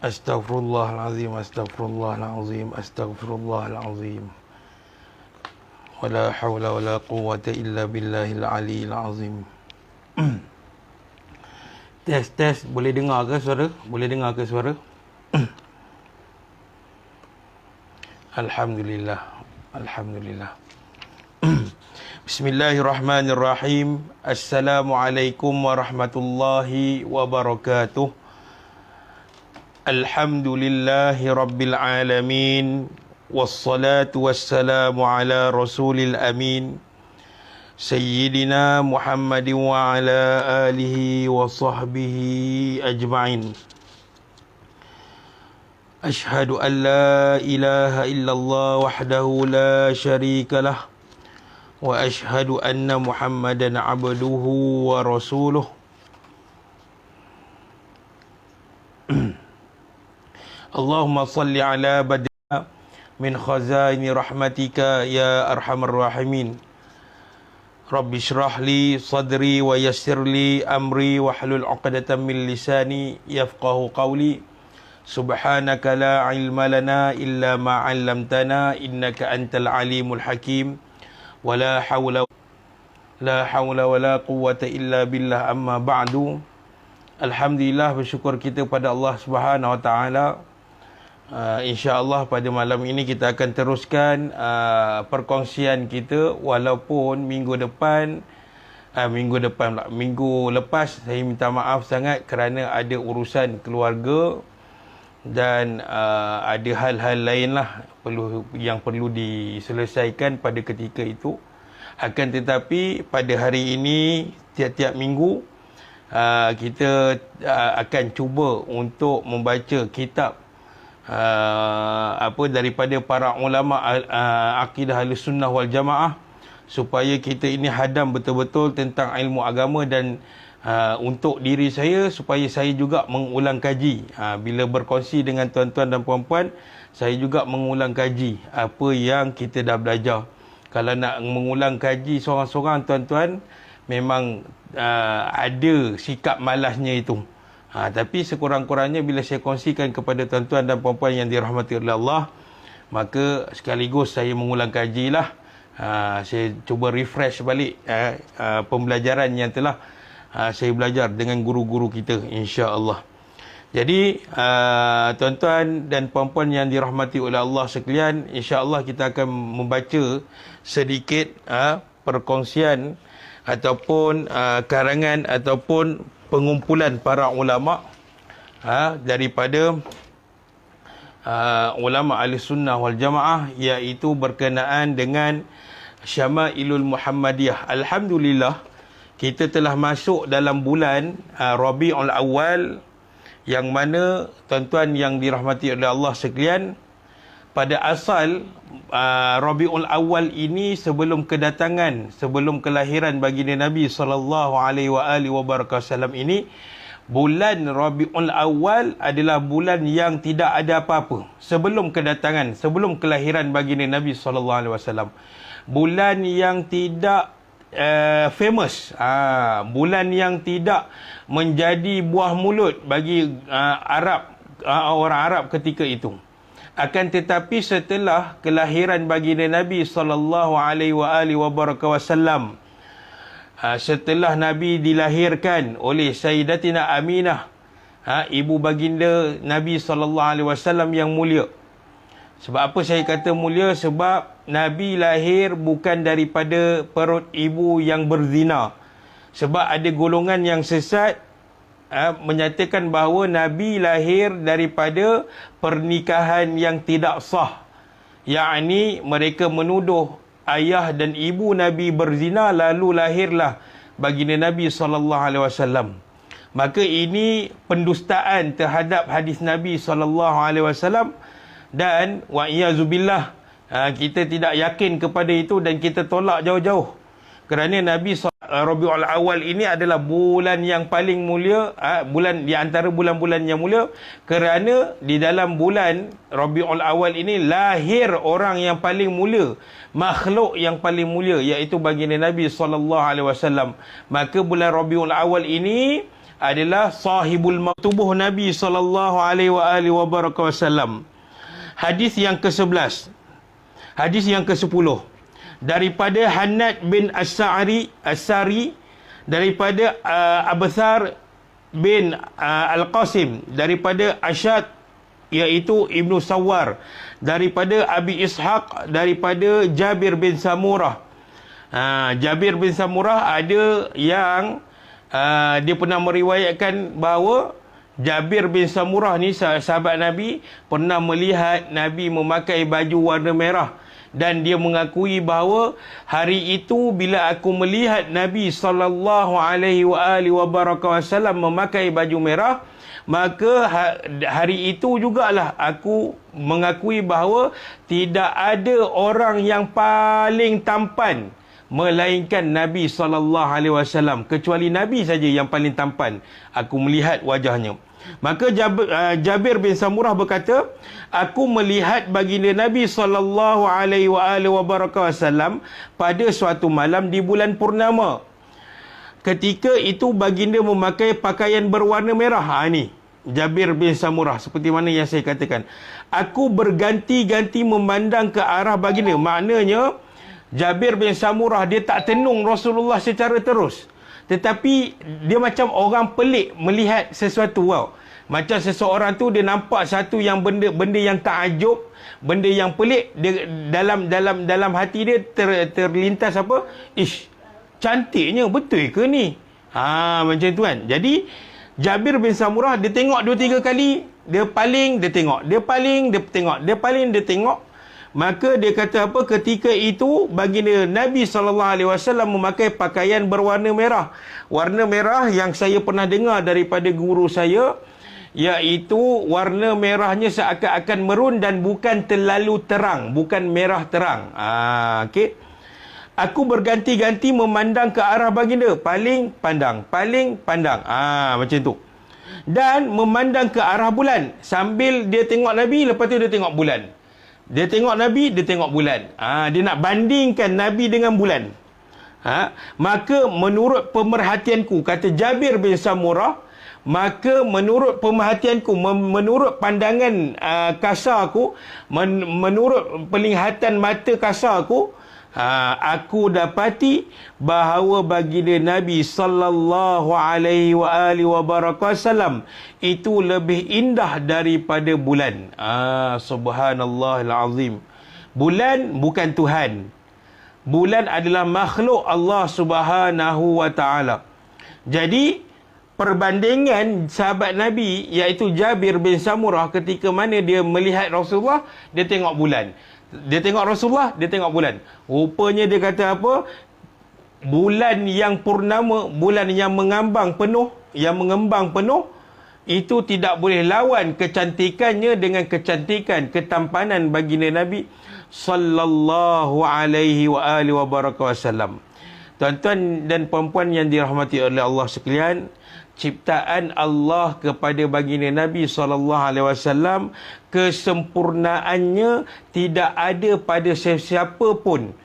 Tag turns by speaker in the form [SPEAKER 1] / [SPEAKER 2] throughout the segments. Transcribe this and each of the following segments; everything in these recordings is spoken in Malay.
[SPEAKER 1] Astaghfirullahalazim, astaghfirullahalazim, astaghfirullahalazim. Wala hawla wala quwwata illa billahil aliyil azim. Tes, boleh dengar ke suara? Boleh dengar ke suara? Alhamdulillah. Alhamdulillah. Bismillahirrahmanirrahim. Assalamualaikum warahmatullahi wabarakatuh. Alhamdulillahi rabbil alamin. Wassalatu wassalamu ala rasulil amin. Sayyidina Muhammadin wa ala alihi wa sahbihi ajma'in. Ashhadu an la ilaha illallah wahdahu la syarika lah. Wa ashhadu anna Muhammadan abduhu wa rasuluh. Allahumma salli ala badna min khazaini rahmatika ya arhamar rahimin. Rabbi syrah li sadri wa yassir li amri wa hlul 'uqdatam min lisani yafqahu qawli. Subhanaka la ilma lana illa ma 'allamtana innaka antal alimul hakim. Wala hawla wa la quwwata illa billah, amma ba'du. Alhamdulillah, bersyukur kita pada Allah Subhanahu wa taala. InsyaAllah pada malam ini kita akan teruskan perkongsian kita, walaupun minggu lepas saya minta maaf sangat kerana ada urusan keluarga dan ada hal-hal lain lah yang perlu diselesaikan pada ketika itu. Akan tetapi pada hari ini, tiap-tiap minggu kita akan cuba untuk membaca kitab daripada para ulama akidah Ahlussunnah wal Jamaah, supaya kita ini hadam betul-betul tentang ilmu agama. Dan untuk diri saya, supaya saya juga mengulang kaji. Bila berkongsi dengan tuan-tuan dan puan-puan, saya juga mengulang kaji apa yang kita dah belajar. Kalau nak mengulang kaji seorang-seorang, tuan-tuan, memang ada sikap malasnya itu. Tapi sekurang-kurangnya bila saya kongsikan kepada tuan-tuan dan puan-puan yang dirahmati oleh Allah, maka sekaligus saya mengulang kaji lah. Saya cuba refresh balik pembelajaran yang telah saya belajar dengan guru-guru kita, insya-Allah. Jadi tuan-tuan dan puan-puan yang dirahmati oleh Allah sekalian, insya-Allah kita akan membaca sedikit perkongsian ataupun karangan ataupun pengumpulan para ulama daripada ulama Ahlussunnah wal Jamaah, iaitu berkenaan dengan Syama'ilul Muhammadiyah. Alhamdulillah, kita telah masuk dalam bulan Rabiul Awal, yang mana tuan-tuan yang dirahmati oleh Allah sekalian, pada asal Rabiul Awal ini sebelum kelahiran baginda Nabi SAW ini, bulan Rabiul Awal adalah bulan yang tidak ada apa-apa sebelum kelahiran baginda Nabi SAW. Bulan yang tidak famous, bulan yang tidak menjadi buah mulut bagi orang Arab ketika itu. Akan tetapi setelah kelahiran baginda Nabi SAW, setelah Nabi dilahirkan oleh Sayyidatina Aminah, ibu baginda Nabi SAW yang mulia. Sebab apa saya kata mulia? Sebab Nabi lahir bukan daripada perut ibu yang berzina. Sebab ada golongan yang sesat menyatakan bahawa Nabi lahir daripada pernikahan yang tidak sah. Yakni mereka menuduh ayah dan ibu Nabi berzina, lalu lahirlah baginda Nabi SAW. Maka ini pendustaan terhadap hadis Nabi SAW, dan wa'iyyazubillah, kita tidak yakin kepada itu dan kita tolak jauh-jauh. Kerana Nabi Rabiul Awal ini adalah bulan yang paling mulia, bulan di antara bulan-bulan yang mulia, kerana di dalam bulan Rabiul Awal ini lahir orang yang paling mulia, makhluk yang paling mulia, iaitu baginda Nabi SAW. Maka bulan Rabiul Awal ini adalah sahibul tubuh Nabi sallallahu alaihi wasallam. Hadis yang ke-11. Hadis yang ke-10 daripada Hannad bin As-Sari daripada Abthar bin Al-Qasim daripada Asyad iaitu Ibnu Sawar daripada Abi Ishaq daripada Jabir bin Samurah. Jabir bin Samurah ada yang dia pernah meriwayatkan bahawa Jabir bin Samurah ni sahabat Nabi pernah melihat Nabi memakai baju warna merah, dan dia mengakui bahawa hari itu bila aku melihat Nabi sallallahu alaihi wasallam memakai baju merah, maka hari itu jugalah aku mengakui bahawa tidak ada orang yang paling tampan melainkan Nabi SAW, kecuali Nabi saja yang paling tampan. Aku melihat wajahnya. Maka Jabir bin Samurah berkata, aku melihat baginda Nabi SAW pada suatu malam di bulan purnama. Ketika itu baginda memakai pakaian berwarna merah. Ini Jabir bin Samurah, seperti mana yang saya katakan. Aku berganti-ganti memandang ke arah baginda. Maknanya Jabir bin Samurah dia tak tenung Rasulullah secara terus, tetapi dia macam orang pelik melihat sesuatu. Macam seseorang tu dia nampak satu yang benda yang takjub, benda yang pelik, dia dalam hati dia terlintas apa? Ish, cantiknya, betul ke ni? Macam tu kan. Jadi Jabir bin Samurah dia tengok 2-3 kali, dia paling, dia tengok, dia paling, dia tengok, dia paling, dia tengok. Maka dia kata apa? Ketika itu baginda Nabi SAW memakai pakaian berwarna merah. Warna merah yang saya pernah dengar daripada guru saya, iaitu warna merahnya seakan-akan merun dan bukan terlalu terang, bukan merah terang. Okey. Aku berganti-ganti memandang ke arah baginda, paling pandang, paling pandang. Macam tu. Dan memandang ke arah bulan, sambil dia tengok Nabi, lepas tu dia tengok bulan. Dia tengok Nabi, dia tengok bulan. Dia nak bandingkan Nabi dengan bulan. Maka menurut pemerhatianku, kata Jabir bin Samurah, maka menurut pemerhatianku, menurut pandangan kasarku, menurut penglihatan mata kasarku, aku dapati bahawa baginda Nabi sallallahu alaihi wasallam itu lebih indah daripada bulan. Subhanallahil azim. Bulan bukan Tuhan. Bulan adalah makhluk Allah Subhanahu wa taala. Jadi perbandingan sahabat Nabi iaitu Jabir bin Samurah, ketika mana dia melihat Rasulullah, dia tengok bulan. Dia tengok Rasulullah, dia tengok bulan. Rupanya dia kata apa? Bulan yang purnama, bulan yang mengambang penuh, yang mengembang penuh, itu tidak boleh lawan kecantikannya dengan kecantikan, ketampanan baginda Nabi sallallahu alaihi wasallam. Tuan-tuan dan puan-puan yang dirahmati oleh Allah sekalian, ciptaan Allah kepada baginda Nabi SAW, kesempurnaannya tidak ada pada sesiapa pun.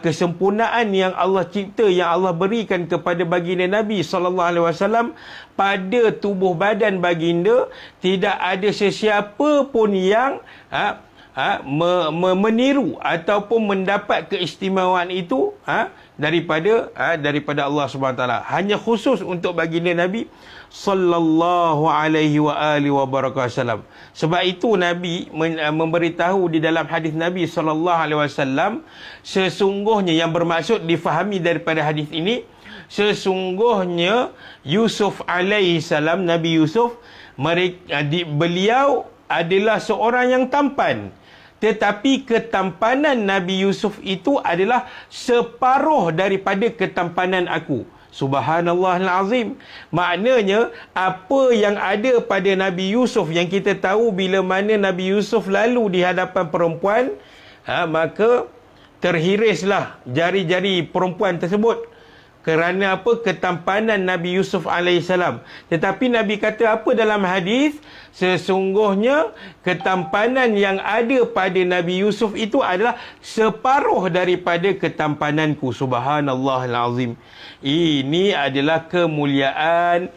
[SPEAKER 1] Kesempurnaan yang Allah cipta, yang Allah berikan kepada baginda Nabi SAW pada tubuh badan baginda, tidak ada sesiapa pun yang meniru ataupun mendapat keistimewaan itu daripada Allah Subhanahu Wa Taala. Hanya khusus untuk baginda Nabi sallallahu alaihi wasallam. Sebab itu Nabi memberitahu di dalam hadis Nabi sallallahu alaihi wasallam, sesungguhnya, yang bermaksud difahami daripada hadis ini, sesungguhnya Yusuf alaihi salam, Nabi Yusuf, beliau adalah seorang yang tampan. Tetapi ketampanan Nabi Yusuf itu adalah separuh daripada ketampanan aku. Subhanallahil azim. Maknanya, apa yang ada pada Nabi Yusuf, yang kita tahu bila mana Nabi Yusuf lalu di hadapan perempuan, maka terhirislah jari-jari perempuan tersebut Kerana apa? Ketampanan Nabi Yusuf alaihissalam. Tetapi Nabi kata apa dalam hadis? Sesungguhnya ketampanan yang ada pada Nabi Yusuf itu adalah separuh daripada ketampananku. Subhanallahal azim. Ini adalah kemuliaan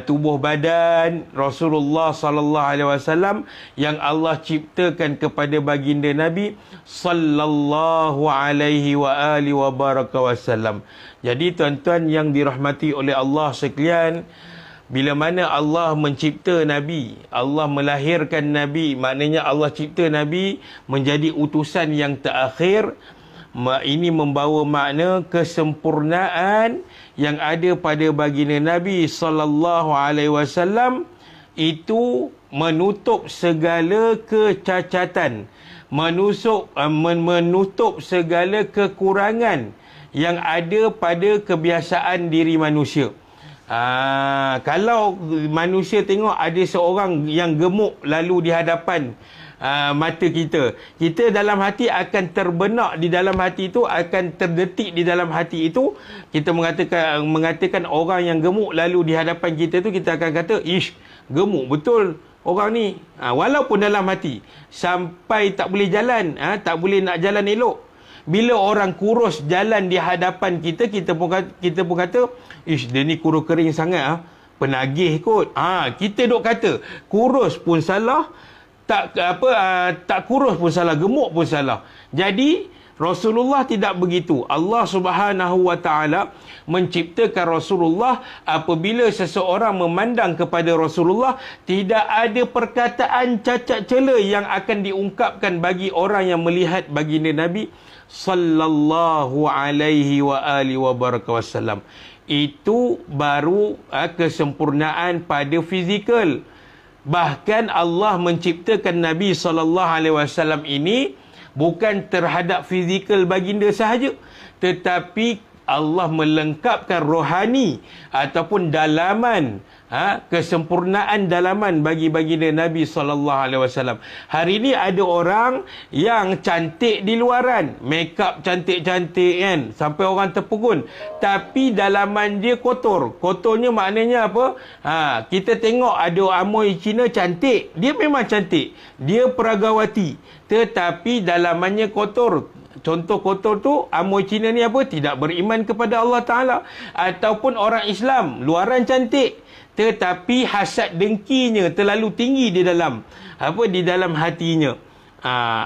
[SPEAKER 1] tubuh badan Rasulullah sallallahu alaihi wasallam yang Allah ciptakan kepada baginda Nabi sallallahu alaihi wa alihi wa baraka wasallam. Jadi tuan-tuan yang dirahmati oleh Allah sekalian, bila mana Allah mencipta Nabi, Allah melahirkan Nabi, maknanya Allah cipta Nabi menjadi utusan yang terakhir. Ini membawa makna kesempurnaan yang ada pada baginda Nabi sallallahu alaihi wasallam itu menutup segala kecacatan, menutup segala kekurangan yang ada pada kebiasaan diri manusia. Kalau manusia tengok ada seorang yang gemuk lalu di hadapan mata kita, kita dalam hati akan terbenak di dalam hati itu, akan terdetik di dalam hati itu. Kita mengatakan orang yang gemuk lalu di hadapan kita tu, kita akan kata, ish, gemuk betul orang ni. Walaupun dalam hati sampai tak boleh jalan, tak boleh nak jalan elok. Bila orang kurus jalan di hadapan kita, kita pun kata, ish, dia ni kurus kering sangat, penagih kot. Kita duk kata kurus pun salah, tak kurus pun salah, gemuk pun salah. Jadi Rasulullah tidak begitu. Allah Subhanahu wa taala menciptakan Rasulullah, apabila seseorang memandang kepada Rasulullah, tidak ada perkataan cacat cela yang akan diungkapkan bagi orang yang melihat baginda Nabi sallallahu alaihi wa alihi wa baraka wasallam. Itu baru kesempurnaan pada fizikal. Bahkan Allah menciptakan Nabi sallallahu alaihi wasallam ini bukan terhadap fizikal baginda sahaja, tetapi Allah melengkapkan rohani ataupun dalaman, kesempurnaan dalaman bagi baginda Nabi sallallahu alaihi wasallam. Hari ini ada orang yang cantik di luaran, make up cantik-cantik kan, sampai orang terpegun, tapi dalaman dia kotor. Kotornya maknanya apa? Kita tengok ada amoy Cina cantik, dia memang cantik, dia peragawati, tetapi dalamannya kotor. Contoh kotor tu, amoy Cina ni apa? Tidak beriman kepada Allah Ta'ala. Ataupun orang Islam, luaran cantik, tetapi hasad dengkinya terlalu tinggi di dalam hatinya.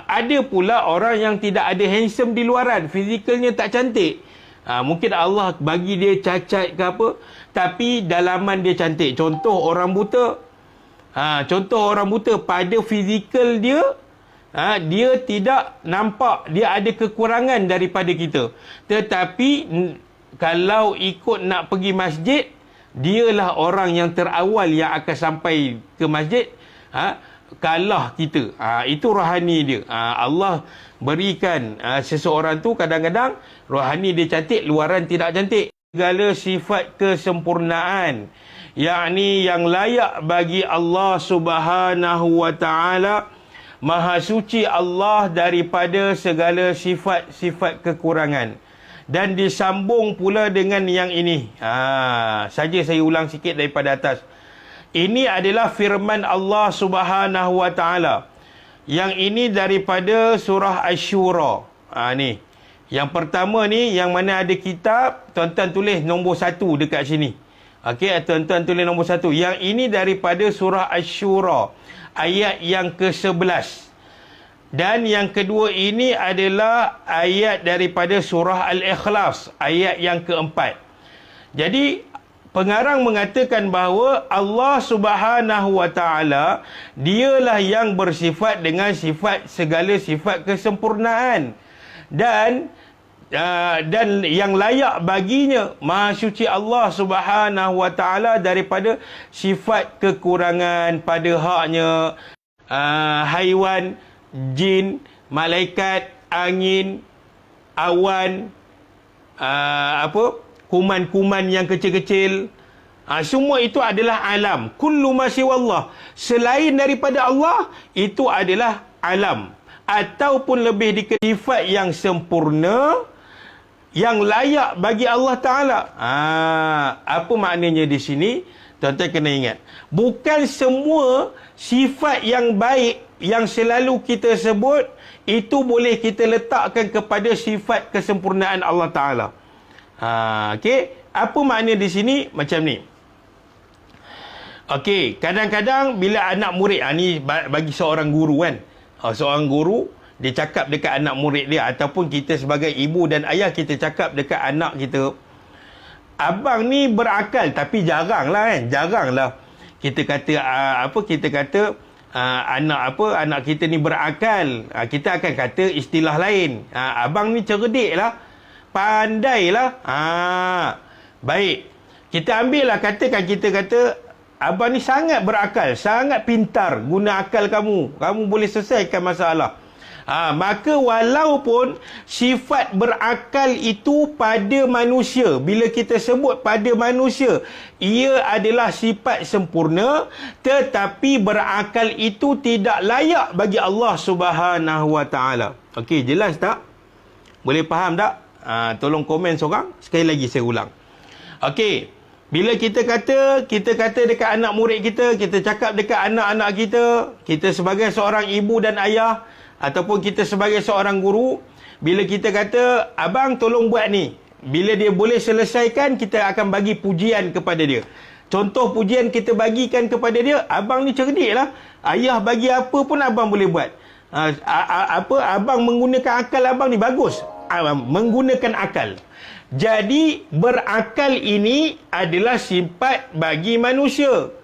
[SPEAKER 1] Ada pula orang yang tidak ada handsome di luaran, fizikalnya tak cantik. Mungkin Allah bagi dia cacat ke apa, tapi dalaman dia cantik. Contoh orang buta. Pada fizikal dia, dia tidak nampak, dia ada kekurangan daripada kita. Tetapi kalau ikut nak pergi masjid, dialah orang yang terawal yang akan sampai ke masjid, kalah kita. Itu rohani dia. Allah berikan seseorang tu kadang-kadang rohani dia cantik, luaran tidak cantik. Segala sifat kesempurnaan, yakni yang layak bagi Allah Subhanahu wa taala. Maha suci Allah daripada segala sifat-sifat kekurangan. Dan disambung pula dengan yang ini. Saja saya ulang sikit daripada atas. Ini adalah firman Allah Subhanahu wa taala. Yang ini daripada surah Asy-Syura. Ni. Yang pertama ni, yang mana ada kitab, tuan-tuan tulis nombor 1 dekat sini. Okey, tuan-tuan tulis nombor 1. Yang ini daripada surah Asy-Syura, ayat yang ke-11. Dan yang kedua ini adalah ayat daripada surah Al-Ikhlas, ayat yang ke-4. Jadi pengarang mengatakan bahawa Allah Subhanahu wa taala dialah yang bersifat dengan segala sifat kesempurnaan, dan yang layak baginya, Maha suci Allah Subhanahu wa taala daripada sifat kekurangan pada haknya haiwan, jin, malaikat, angin, awan, kuman-kuman yang kecil-kecil. Semua itu adalah alam. Kullu ma siwallah, selain daripada Allah, itu adalah alam. Ataupun lebih dikatakan sifat yang sempurna, yang layak bagi Allah Ta'ala. Apa maknanya di sini? Tuan-tuan kena ingat. Bukan semua sifat yang baik yang selalu kita sebut, itu boleh kita letakkan kepada sifat kesempurnaan Allah Ta'ala. Okey. Apa makna di sini? Macam ni. Okey. Kadang-kadang bila anak murid, ni bagi seorang guru kan. Seorang guru, dia cakap dekat anak murid dia, ataupun kita sebagai ibu dan ayah, kita cakap dekat anak kita, abang ni berakal, tapi jarang lah kan, jarang lah kita kata anak kita ni berakal. Kita akan kata istilah lain, abang ni cerdik lah, pandai lah. Baik, kita ambil lah, katakan kita kata abang ni sangat berakal, sangat pintar, guna akal kamu boleh selesaikan masalah. Maka walaupun sifat berakal itu pada manusia, bila kita sebut pada manusia, ia adalah sifat sempurna, tetapi berakal itu tidak layak bagi Allah Subhanahu Wa Taala. Okey, jelas tak? Boleh faham tak? Tolong komen seorang. Sekali lagi saya ulang. Okey, bila kita kata dekat anak murid kita, kita cakap dekat anak-anak kita sebagai seorang ibu dan ayah, ataupun kita sebagai seorang guru, bila kita kata abang tolong buat ni, bila dia boleh selesaikan, kita akan bagi pujian kepada dia. Contoh pujian kita bagikan kepada dia, abang ni cerdik lah, ayah bagi apa pun abang boleh buat. Abang menggunakan akal abang ni bagus, menggunakan akal. Jadi berakal ini adalah sifat bagi manusia.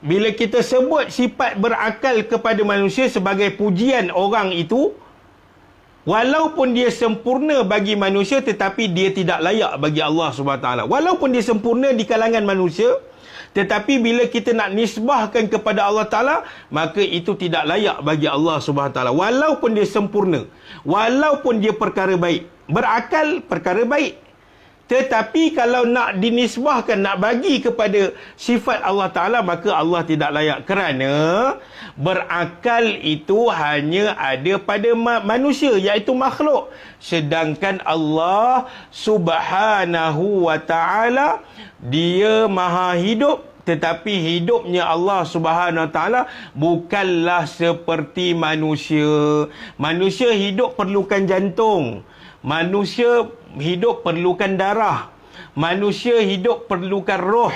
[SPEAKER 1] Bila kita sebut sifat berakal kepada manusia sebagai pujian orang itu, walaupun dia sempurna bagi manusia, tetapi dia tidak layak bagi Allah SWT. Walaupun dia sempurna di kalangan manusia, tetapi bila kita nak nisbahkan kepada Allah Ta'ala, maka itu tidak layak bagi Allah SWT. Walaupun dia sempurna, walaupun dia perkara baik. Berakal perkara baik, tetapi kalau nak dinisbahkan, nak bagi kepada sifat Allah Ta'ala, maka Allah tidak layak. Kerana berakal itu hanya ada pada manusia, iaitu makhluk. Sedangkan Allah Subhanahu Wa Ta'ala, dia maha hidup, tetapi hidupnya Allah Subhanahu Wa Ta'ala bukanlah seperti manusia. Manusia hidup perlukan jantung, manusia hidup perlukan darah, manusia hidup perlukan roh,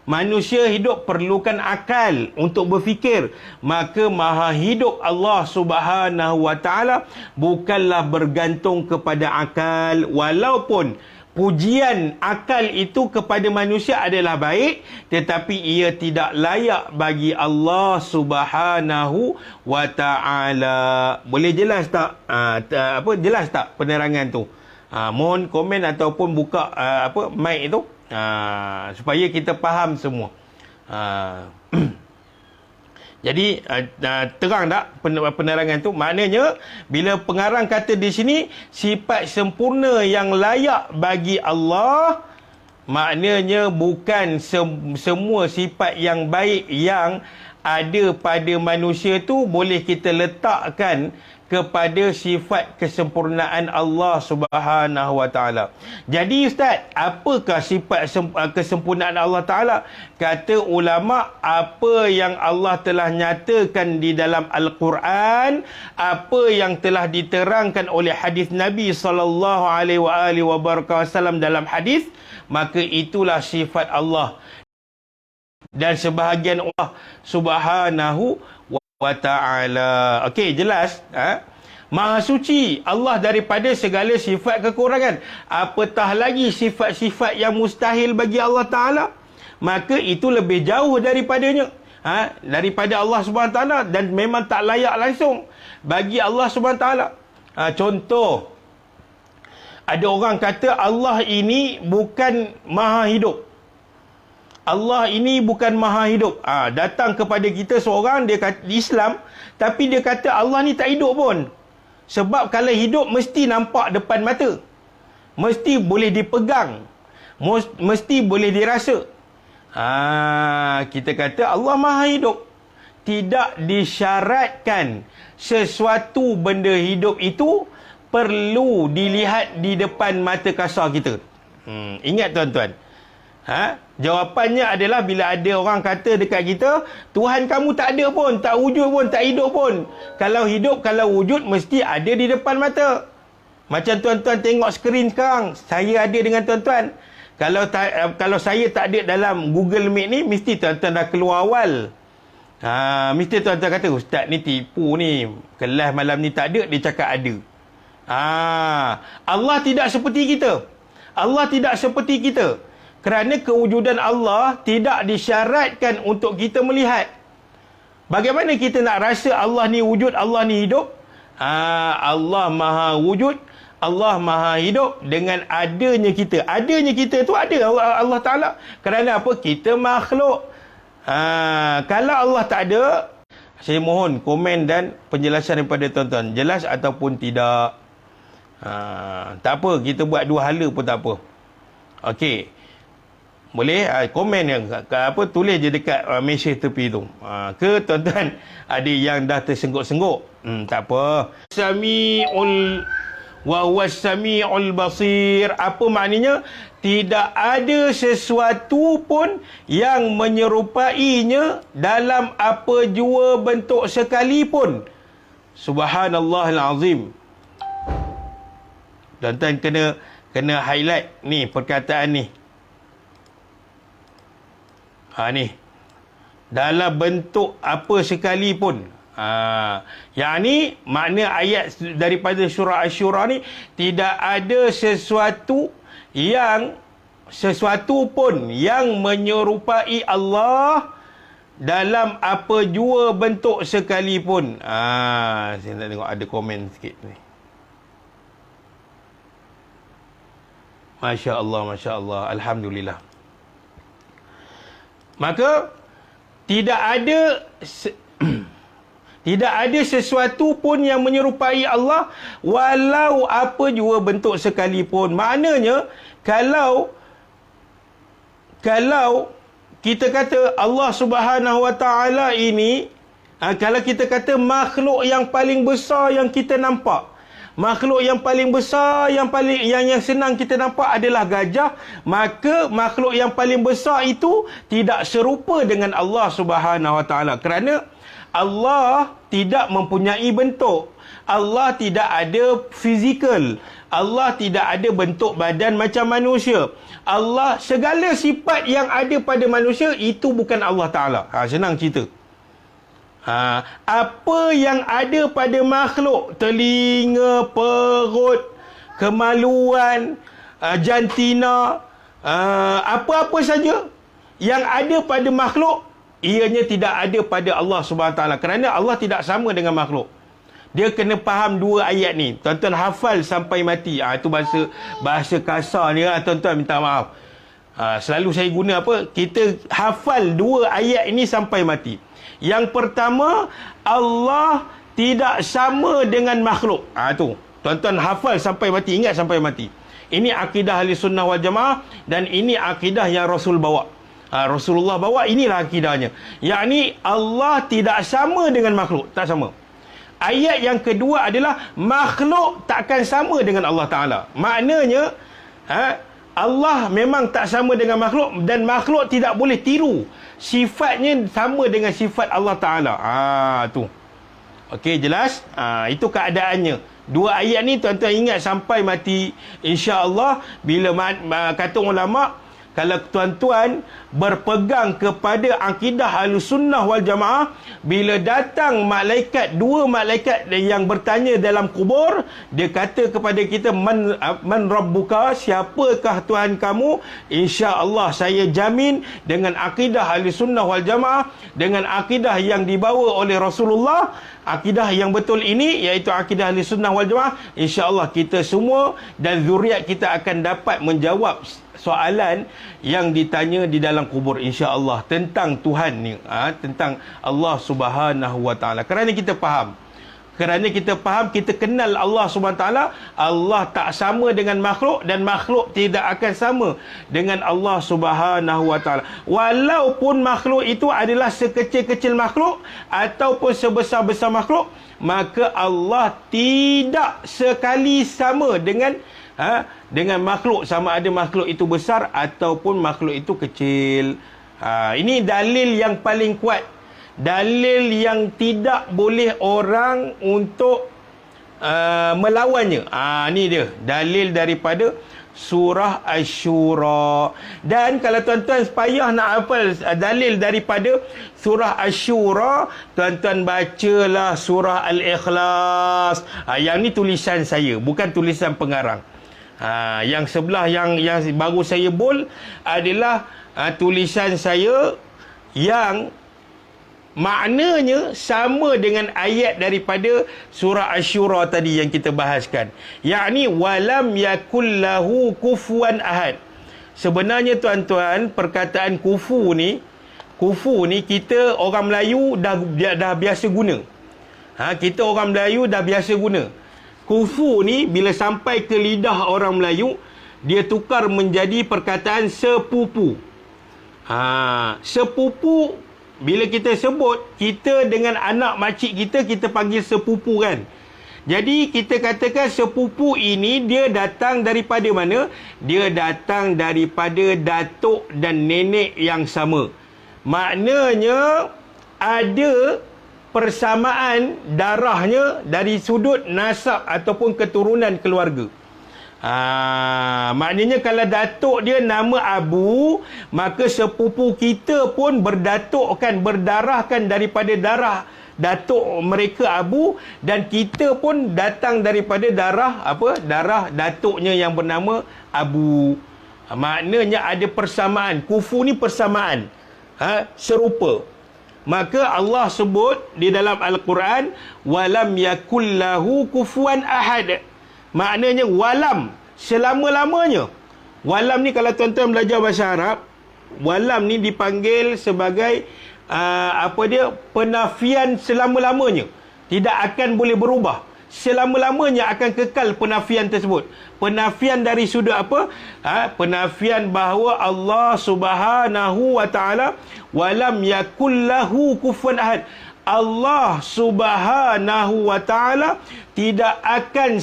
[SPEAKER 1] manusia hidup perlukan akal untuk berfikir. Maka maha hidup Allah Subhanahu Wa Ta'ala bukanlah bergantung kepada akal. Walaupun pujian akal itu kepada manusia adalah baik, tetapi ia tidak layak bagi Allah Subhanahu Wa Ta'ala. Boleh jelas tak? Jelas tak penerangan tu? Mohon komen ataupun buka mic tu, supaya kita faham semua. Jadi terang tak penerangan tu? Maknanya bila pengarang kata di sini sifat sempurna yang layak bagi Allah, maknanya bukan semua sifat yang baik yang ada pada manusia tu boleh kita letakkan kepada sifat kesempurnaan Allah Subhanahu Wa Ta'ala. Jadi Ustaz, apakah sifat kesempurnaan Allah Ta'ala? Kata ulama, apa yang Allah telah nyatakan di dalam Al-Quran, apa yang telah diterangkan oleh hadis Nabi SAW dalam hadis, maka itulah sifat Allah. Dan sebahagian Allah Subhanahu Wa Ta'ala. Okey, jelas? Maha suci Allah daripada segala sifat kekurangan. Apatah lagi sifat-sifat yang mustahil bagi Allah Ta'ala, maka itu lebih jauh daripadanya, daripada Allah Subhanahu Wa Ta'ala, dan memang tak layak langsung bagi Allah Subhanahu Wa Ta'ala. Contoh, ada orang kata Allah ini bukan maha hidup. Allah ini bukan maha hidup. Datang kepada kita seorang, dia kata Islam, tapi dia kata Allah ni tak hidup pun. Sebab kalau hidup mesti nampak depan mata, mesti boleh dipegang, mesti boleh dirasa. Kita kata Allah maha hidup. Tidak disyaratkan sesuatu benda hidup itu perlu dilihat di depan mata kasar kita. Ingat tuan-tuan. Jawapannya adalah bila ada orang kata dekat kita, Tuhan kamu tak ada pun, tak wujud pun, tak hidup pun. Kalau hidup, kalau wujud, mesti ada di depan mata. Macam tuan-tuan tengok skrin sekarang, saya ada dengan tuan-tuan. Kalau saya tak ada dalam Google Meet ni, mesti tuan-tuan dah keluar awal. Mesti tuan-tuan kata, ustaz ni tipu ni. Kelas malam ni tak ada, dia cakap ada. Allah tidak seperti kita. Allah tidak seperti kita. Kerana kewujudan Allah tidak disyaratkan untuk kita melihat. Bagaimana kita nak rasa Allah ni wujud, Allah ni hidup? Allah maha wujud, Allah maha hidup dengan adanya kita. Adanya kita tu ada Allah Ta'ala. Kerana apa? Kita makhluk. Kalau Allah tak ada, saya mohon komen dan penjelasan daripada tuan-tuan. Jelas ataupun tidak. Tak apa, kita buat dua hala pun tak apa. Okey. Boleh komen yang tulis je dekat mesej tepi tu. Ke tuan-tuan ada yang dah tersengguk-sengguk? Tak apa. Sami'ul wa huwas sami'ul basir. Apa maknanya? Tidak ada sesuatu pun yang menyerupainya dalam apa jua bentuk sekalipun. Subhanallahil azim. Tuan-tuan kena highlight ni perkataan ni. Ni. Dalam bentuk apa sekalipun. Yang ni makna ayat daripada surah Asy-Syura ni, tidak ada sesuatu pun yang menyerupai Allah dalam apa jua bentuk sekalipun. Saya nak tengok ada komen sikit ni. Masya Allah, Alhamdulillah. Maka tidak ada sesuatu pun yang menyerupai Allah walau apa jua bentuk sekalipun. Maknanya kalau kita kata Allah Subhanahu Wa Taala ini, kalau kita kata makhluk yang paling besar yang kita nampak, makhluk yang paling besar yang senang kita nampak adalah gajah, maka makhluk yang paling besar itu tidak serupa dengan Allah Subhanahu Wa Taala. Kerana Allah tidak mempunyai bentuk. Allah tidak ada fizikal. Allah tidak ada bentuk badan macam manusia. Allah, segala sifat yang ada pada manusia itu bukan Allah Ta'ala. Senang cerita. Apa yang ada pada makhluk, telinga, perut, kemaluan, jantina, apa-apa saja yang ada pada makhluk, ianya tidak ada pada Allah Subhanahu Wa Taala. Kerana Allah tidak sama dengan makhluk. Dia kena faham dua ayat ni. Tuan-tuan hafal sampai mati. Itu bahasa kasar ni, tuan-tuan minta maaf. Selalu saya guna apa? Kita hafal dua ayat ini sampai mati. Yang pertama, Allah tidak sama dengan makhluk. Tu. Tuan-tuan hafal sampai mati, ingat sampai mati. Ini akidah Ahli Sunnah wal Jamaah dan ini akidah yang Rasul bawa. Rasulullah bawa, inilah akidahnya. Yakni Allah tidak sama dengan makhluk, tak sama. Ayat yang kedua adalah makhluk takkan sama dengan Allah Ta'ala. Maknanya Allah memang tak sama dengan makhluk dan makhluk tidak boleh tiru. Sifatnya sama dengan sifat Allah Ta'ala. Tu. Okey, jelas? Itu keadaannya. Dua ayat ni tuan-tuan ingat sampai mati. InsyaAllah, bila kata ulama', kalau tuan-tuan berpegang kepada akidah Ahlussunnah wal Jamaah, bila datang dua malaikat yang bertanya dalam kubur, dia kata kepada kita, man rabbuka, siapakah Tuhan kamu? Insya-Allah saya jamin dengan akidah Ahlussunnah wal Jamaah, dengan akidah yang dibawa oleh Rasulullah, akidah yang betul ini iaitu akidah Ahlussunnah wal Jamaah, insya-Allah kita semua dan zuriat kita akan dapat menjawab soalan yang ditanya di dalam kubur, insya-Allah, tentang Tuhan ni, tentang Allah Subhanahu Wa Taala. Kerana kita faham, Kerana kita faham, kita kenal Allah SWT. Allah tak sama dengan makhluk, dan makhluk tidak akan sama dengan Allah SWT. Walaupun makhluk itu adalah sekecil-kecil makhluk ataupun sebesar-besar makhluk, maka Allah tidak sekali sama dengan makhluk, sama ada makhluk itu besar ataupun makhluk itu kecil. Ini dalil yang paling kuat, dalil yang tidak boleh orang untuk melawannya. Ni dia dalil daripada surah Asy-Syura. Dan kalau tuan-tuan payah nak hafal dalil daripada surah Asy-Syura, tuan-tuan bacalah surah Al-Ikhlas. Yang ni tulisan saya, bukan tulisan pengarang. Yang sebelah yang baru saya bol adalah tulisan saya yang maknanya sama dengan ayat daripada surah Asy-Syura tadi yang kita bahaskan, yakni walam yakullahu kufuwan ahad. Sebenarnya tuan-tuan, perkataan kufu ni kita orang Melayu dah biasa guna. Kita orang Melayu dah biasa guna. Kufu ni bila sampai ke lidah orang Melayu, dia tukar menjadi perkataan sepupu. Sepupu, bila kita sebut, kita dengan anak makcik kita panggil sepupu kan. Jadi kita katakan sepupu ini dia datang daripada mana? Dia datang daripada datuk dan nenek yang sama. Maknanya ada persamaan darahnya dari sudut nasab ataupun keturunan keluarga. Maknanya kalau datuk dia nama Abu, maka sepupu kita pun berdarahkan daripada darah datuk mereka Abu, dan kita pun datang daripada darah datuknya yang bernama Abu. Maknanya ada persamaan. Kufu ni persamaan, serupa. Maka Allah sebut di dalam Al-Quran, walam yakullahu kufuwan ahad. Maknanya walam, selama-lamanya. Walam ni kalau tuan-tuan belajar bahasa Arab, walam ni dipanggil sebagai penafian selama-lamanya. Tidak akan boleh berubah. Selama-lamanya akan kekal penafian tersebut. Penafian dari sudut apa? Penafian bahawa Allah Subhanahu wa taala walam yakullahu kufuwan ahad. Allah Subhanahu wa taala tidak akan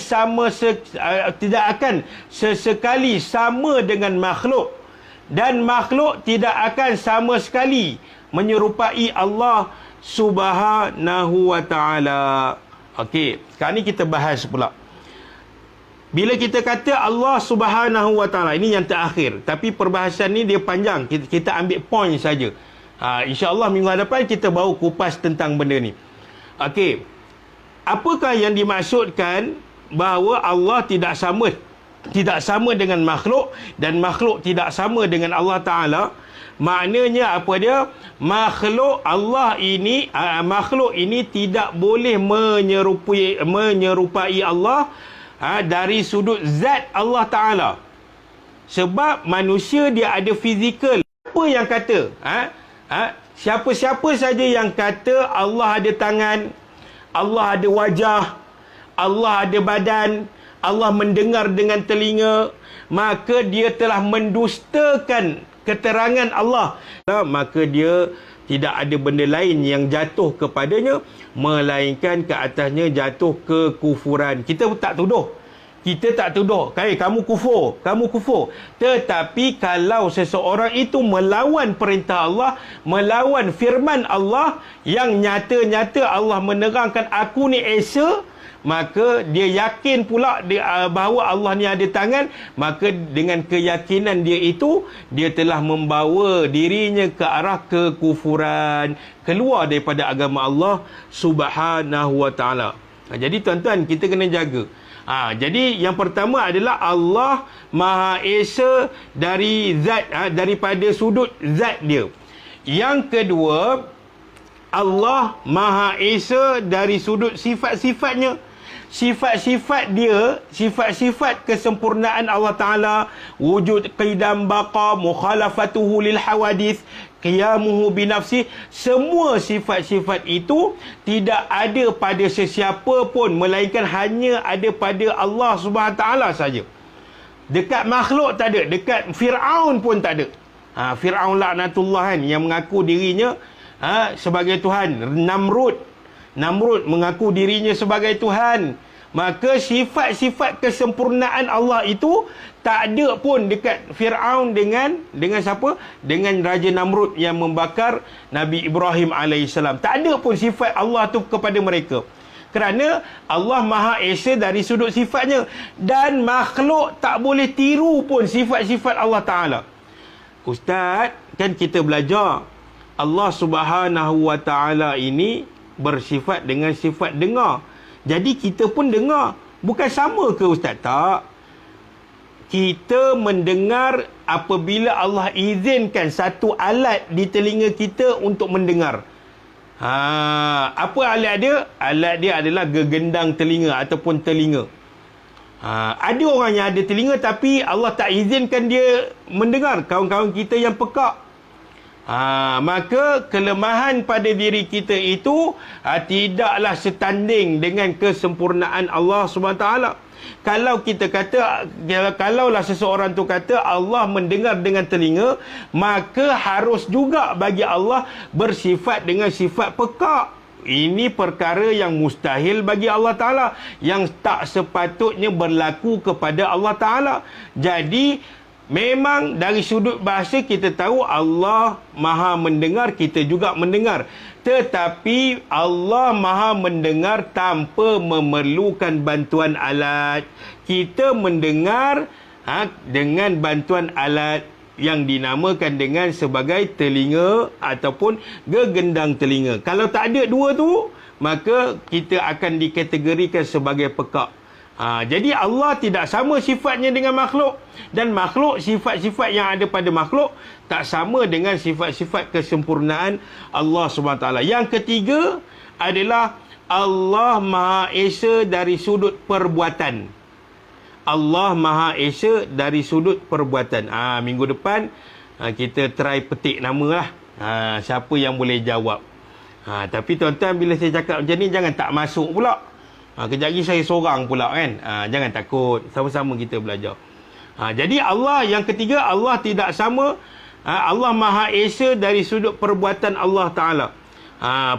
[SPEAKER 1] sesekali sama dengan makhluk, dan makhluk tidak akan sama sekali menyerupai Allah Subhanahu wa taala. Okey, sekarang ni kita bahas pula. Bila kita kata Allah Subhanahu wa taala, ini yang terakhir, tapi perbahasan ni dia panjang. Kita ambil point saja. InsyaAllah minggu hadapan kita baru kupas tentang benda ni. Okey, apakah yang dimaksudkan bahawa Allah tidak sama dengan makhluk, dan makhluk tidak sama dengan Allah Ta'ala? Maknanya apa dia? Makhluk ini tidak boleh menyerupai Allah dari sudut zat Allah Ta'ala. Sebab manusia dia ada fizikal. Apa yang kata? Siapa-siapa saja yang kata Allah ada tangan, Allah ada wajah, Allah ada badan, Allah mendengar dengan telinga, maka dia telah mendustakan keterangan Allah. Maka dia tidak ada benda lain yang jatuh kepadanya, melainkan ke atasnya jatuh kekufuran. Kita tak tuduh, kamu kufur. Tetapi kalau seseorang itu melawan perintah Allah, melawan firman Allah yang nyata-nyata Allah menerangkan aku ni Esa, maka dia yakin pula bahawa Allah ni ada tangan, maka dengan keyakinan dia itu, dia telah membawa dirinya ke arah kekufuran, keluar daripada agama Allah Subhanahu wa taala. Jadi tuan-tuan, kita kena jaga. Jadi yang pertama adalah Allah Maha Esa dari zat, daripada sudut zat dia. Yang kedua, Allah Maha Esa dari sudut sifat-sifatnya. Sifat-sifat dia, sifat-sifat kesempurnaan Allah Ta'ala, wujud qidam baqa, mukhalafatuhu lil hawadith, qiyamuhu binafsi, semua sifat-sifat itu tidak ada pada sesiapa pun, melainkan hanya ada pada Allah Subhanahu taala saja. Dekat makhluk tak ada, dekat Firaun pun tak ada. Firaun laknatullah kan, yang mengaku dirinya sebagai Tuhan. Namrud mengaku dirinya sebagai Tuhan. Maka sifat-sifat kesempurnaan Allah itu tak ada pun dekat Firaun dengan siapa? Dengan Raja Namrud yang membakar Nabi Ibrahim alaihissalam. Tak ada pun sifat Allah tu kepada mereka. Kerana Allah Maha Esa dari sudut sifatnya, dan makhluk tak boleh tiru pun sifat-sifat Allah Ta'ala. Ustaz, kan kita belajar Allah Subhanahu Wa Ta'ala ini bersifat dengan sifat dengar. Jadi kita pun dengar. Bukan sama ke Ustaz? Tak. Kita mendengar apabila Allah izinkan satu alat di telinga kita untuk mendengar. Apa alat dia? Alat dia adalah gegendang telinga ataupun telinga. Ada orang yang ada telinga tapi Allah tak izinkan dia mendengar. Kawan-kawan kita yang pekak. Maka kelemahan pada diri kita itu tidaklah setanding dengan kesempurnaan Allah SWT. Kalau kita kata, kalaulah seseorang tu kata Allah mendengar dengan telinga, maka harus juga bagi Allah bersifat dengan sifat pekak. Ini perkara yang mustahil bagi Allah Ta'ala, yang tak sepatutnya berlaku kepada Allah Ta'ala. Jadi memang dari sudut bahasa kita tahu Allah Maha mendengar, kita juga mendengar. Tetapi Allah Maha mendengar tanpa memerlukan bantuan alat. Kita mendengar dengan bantuan alat yang dinamakan dengan sebagai telinga ataupun gegendang telinga. Kalau tak ada dua tu, maka kita akan dikategorikan sebagai pekak. Jadi Allah tidak sama sifatnya dengan makhluk, dan makhluk, sifat-sifat yang ada pada makhluk tak sama dengan sifat-sifat kesempurnaan Allah SWT. Yang ketiga adalah Allah Maha Esa dari sudut perbuatan. Allah Maha Esa dari sudut perbuatan. Minggu depan kita try petik nama lah. Siapa yang boleh jawab. Tapi tuan-tuan, bila saya cakap macam ni, jangan tak masuk pula. Kejap lagi saya seorang pula kan. Jangan takut. Sama-sama kita belajar. Jadi Allah yang ketiga, Allah tidak sama. Allah Maha Esa dari sudut perbuatan Allah Ta'ala.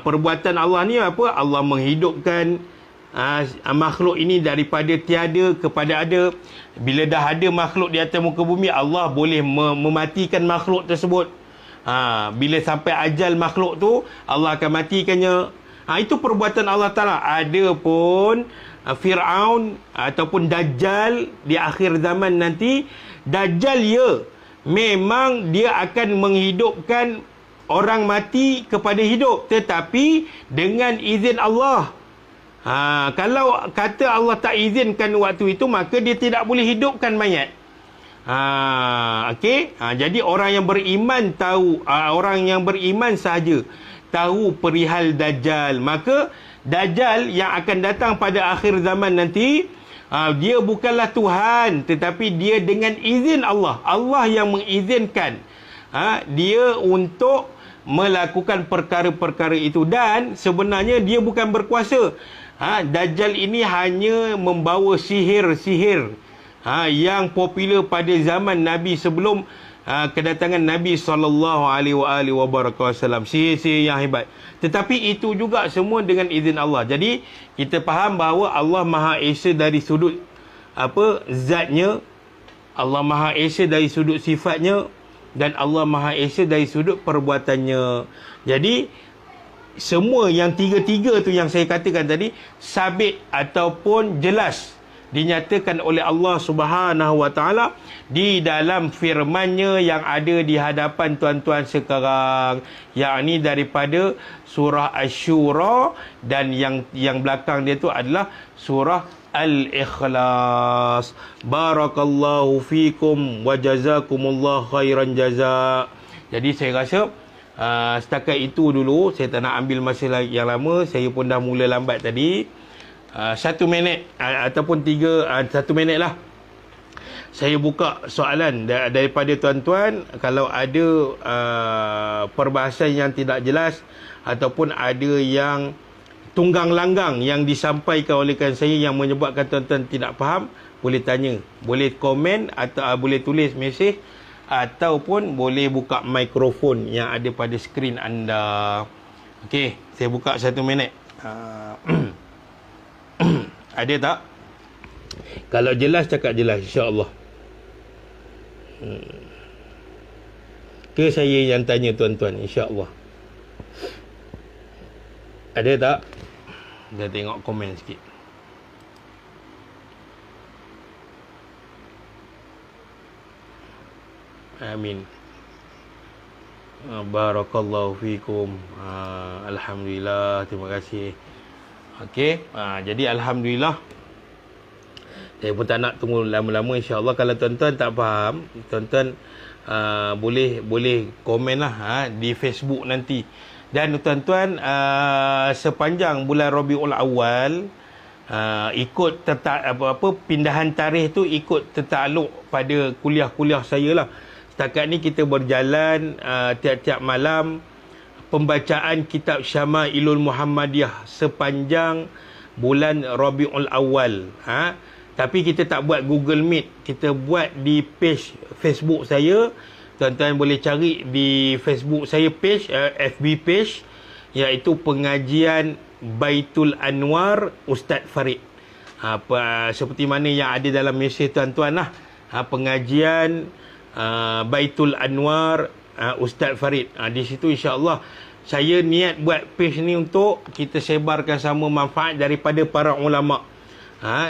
[SPEAKER 1] Perbuatan Allah ni apa? Allah menghidupkan makhluk ini daripada tiada kepada ada. Bila dah ada makhluk di atas muka bumi, Allah boleh mematikan makhluk tersebut. Bila sampai ajal makhluk tu, Allah akan matikannya. Itu perbuatan Allah Ta'ala. Ada pun Fir'aun ataupun Dajjal di akhir zaman nanti. Dajjal memang dia akan menghidupkan orang mati kepada hidup, tetapi dengan izin Allah. Kalau kata Allah tak izinkan waktu itu, maka dia tidak boleh hidupkan mayat. Jadi orang yang beriman tahu, orang yang beriman sahaja tahu perihal Dajjal. Maka Dajjal yang akan datang pada akhir zaman nanti, dia bukanlah Tuhan, tetapi dia dengan izin Allah. Allah yang mengizinkan dia untuk melakukan perkara-perkara itu. Dan sebenarnya dia bukan berkuasa. Dajjal ini hanya membawa sihir-sihir yang popular pada zaman Nabi sebelum kedatangan Nabi SAW. Sihir-sihir yang hebat. Tetapi itu juga semua dengan izin Allah. Jadi kita faham bahawa Allah Maha Esa dari sudut zatnya, Allah Maha Esa dari sudut sifatnya, dan Allah Maha Esa dari sudut perbuatannya. Jadi semua yang tiga-tiga tu yang saya katakan tadi sabit ataupun jelas dinyatakan oleh Allah Subhanahu Wa Taala di dalam firman-Nya yang ada di hadapan tuan-tuan sekarang, yakni daripada surah Asy-Syura, dan yang belakang dia tu adalah surah Al-Ikhlas. Barakallahu fikum wa jazakumullah khairan jazak. Jadi saya rasa setakat itu dulu. Saya tak nak ambil masa yang lama. Saya pun dah mula lambat tadi. 1 minit ataupun 1 minit lah. Saya buka soalan daripada tuan-tuan. Kalau ada perbahasan yang tidak jelas ataupun ada yang tunggang langgang yang disampaikan oleh saya yang menyebabkan tuan-tuan tidak faham, boleh tanya, boleh komen atau boleh tulis mesej ataupun boleh buka mikrofon yang ada pada skrin anda. Okey, saya buka 1 minit. Ada tak? Kalau jelas, cakap jelas, insya-Allah. Ke saya yang tanya tuan-tuan, insya-Allah. Ada tak? Kita tengok komen sikit. Amin. Barakallahu fikum. Alhamdulillah, terima kasih. Okey, jadi alhamdulillah. Saya pun tak nak tunggu lama-lama, insya-Allah. Kalau tuan-tuan tak faham, tuan-tuan boleh komen lah di Facebook nanti. Dan tuan-tuan, sepanjang bulan Rabiul Awal, ikut pindahan tarikh tu ikut tertakluk pada kuliah-kuliah saya lah. Setakat ni kita berjalan tiap-tiap malam pembacaan kitab Syama'ilul Muhammadiyah sepanjang bulan Rabiul Awal. Tapi kita tak buat Google Meet, kita buat di page Facebook saya. Tuan-tuan boleh cari di Facebook saya page, FB page, iaitu Pengajian Baitul Anwar Ustaz Farid. Seperti mana yang ada dalam mesej tuan-tuan lah. Pengajian Baitul Anwar Ustaz Farid. Di situ insya-Allah saya niat buat page ni untuk kita sebarkan sama manfaat daripada para ulama.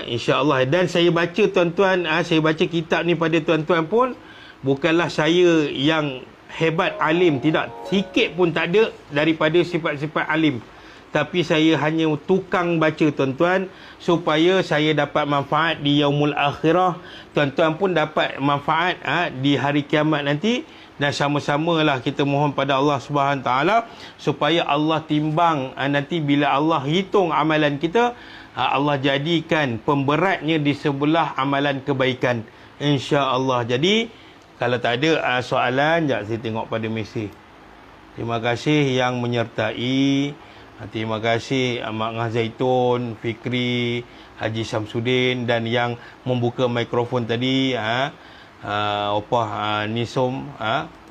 [SPEAKER 1] InsyaAllah. Dan saya baca tuan-tuan, saya baca kitab ni pada tuan-tuan pun, bukanlah saya yang hebat alim, tidak, sikit pun tak ada daripada sifat-sifat alim. Tapi saya hanya tukang baca tuan-tuan, supaya saya dapat manfaat di yaumul akhirah, tuan-tuan pun dapat manfaat di hari kiamat nanti. Dan sama-samalah kita mohon pada Allah Subhanahu Taala supaya Allah timbang nanti bila Allah hitung amalan kita, Allah jadikan pemberatnya di sebelah amalan kebaikan, insya-Allah. Jadi kalau tak ada soalan, jap saya tengok pada mesej. Terima kasih yang menyertai. Terima kasih Mak Ngah Zaitun, Fikri, Haji Samsudin, dan yang membuka mikrofon tadi, Nisom,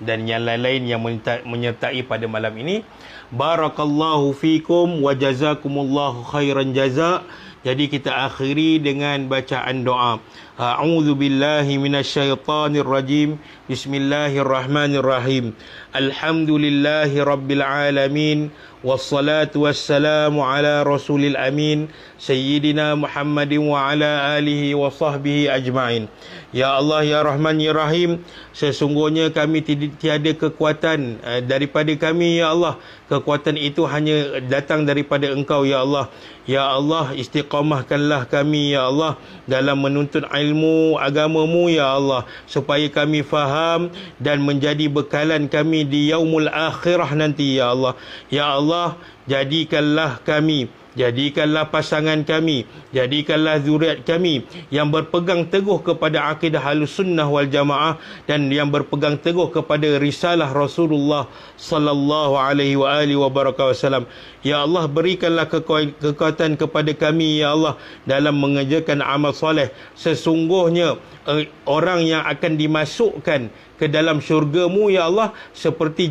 [SPEAKER 1] dan yang lain-lain yang menyertai pada malam ini. Barakallahu fikum wa jazakumullahu khairan jaza. Jadi kita akhiri dengan bacaan doa. A'udzu billahi minasyaitonir rajim. Bismillahirrahmanirrahim. Alhamdulillahi rabbil alamin. Wassalatu wassalamu ala rasulil amin. Sayyidina Muhammadin wa ala alihi wa sahbihi ajma'in. Ya Allah, ya Rahman, ya Rahim, sesungguhnya kami tiada kekuatan daripada kami, ya Allah. Kekuatan itu hanya datang daripada Engkau, ya Allah. Ya Allah, istiqamahkanlah kami, ya Allah, dalam menuntut ilmu agamamu, ya Allah, supaya kami faham dan menjadi bekalan kami di yaumul akhirah nanti, ya Allah. Ya Allah, jadikanlah kami, jadikanlah pasangan kami, jadikanlah zuriat kami yang berpegang teguh kepada akidah Ahlussunnah wal Jamaah dan yang berpegang teguh kepada risalah Rasulullah sallallahu alaihi wa alihi wasallam. Ya Allah, berikanlah kekuatan kepada kami, ya Allah, dalam mengerjakan amal soleh. Sesungguhnya orang yang akan dimasukkan ke dalam syurga-Mu, ya Allah, seperti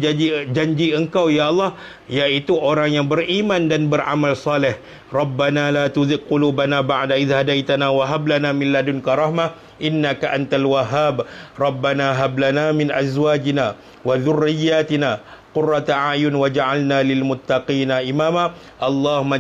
[SPEAKER 1] janji Engkau, ya Allah, iaitu orang yang beriman dan beramal soleh. Rabbana la tuzigh qulubana ba'da idh hadaitana wa hab lana min ladunka rahmah innaka antal wahhab. Rabbana hab lana min azwajina wa dhurriyyatina qurrata a'yun waj'alna lil muttaqina imama. Allahumma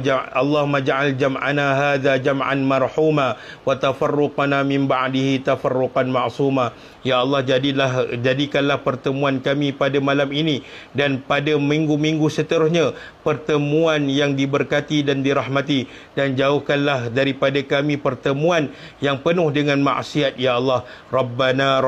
[SPEAKER 1] ja'al jam'ana hadza jam'an marhuma wa tafarruqana min ba'dihi tafarruqan ma'suma. Ya Allah, jadikanlah pertemuan kami pada malam ini dan pada minggu-minggu seterusnya pertemuan yang diberkati dan dirahmati, dan jauhkanlah daripada kami pertemuan yang penuh dengan maksiat, ya Allah. Rabbana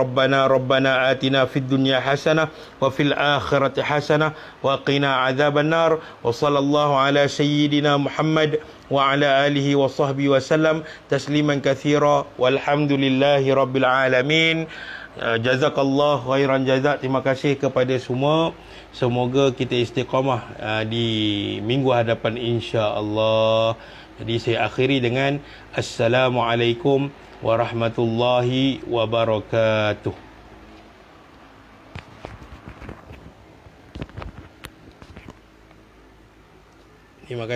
[SPEAKER 1] atina fid dunya hasanah wa fil akhirati hasanah hasanah wa qina adzabannar. Wa sallallahu ala sayyidina Muhammad wa ala alihi wa sahbihi wa sallam tasliman katsira walhamdulillahi rabbil alamin. Jazakallah khairan jazak. Terima kasih kepada semua. Semoga kita istiqamah di minggu hadapan insya-Allah. Jadi saya akhiri dengan Assalamualaikum warahmatullahi wabarakatuh. Terima kasih.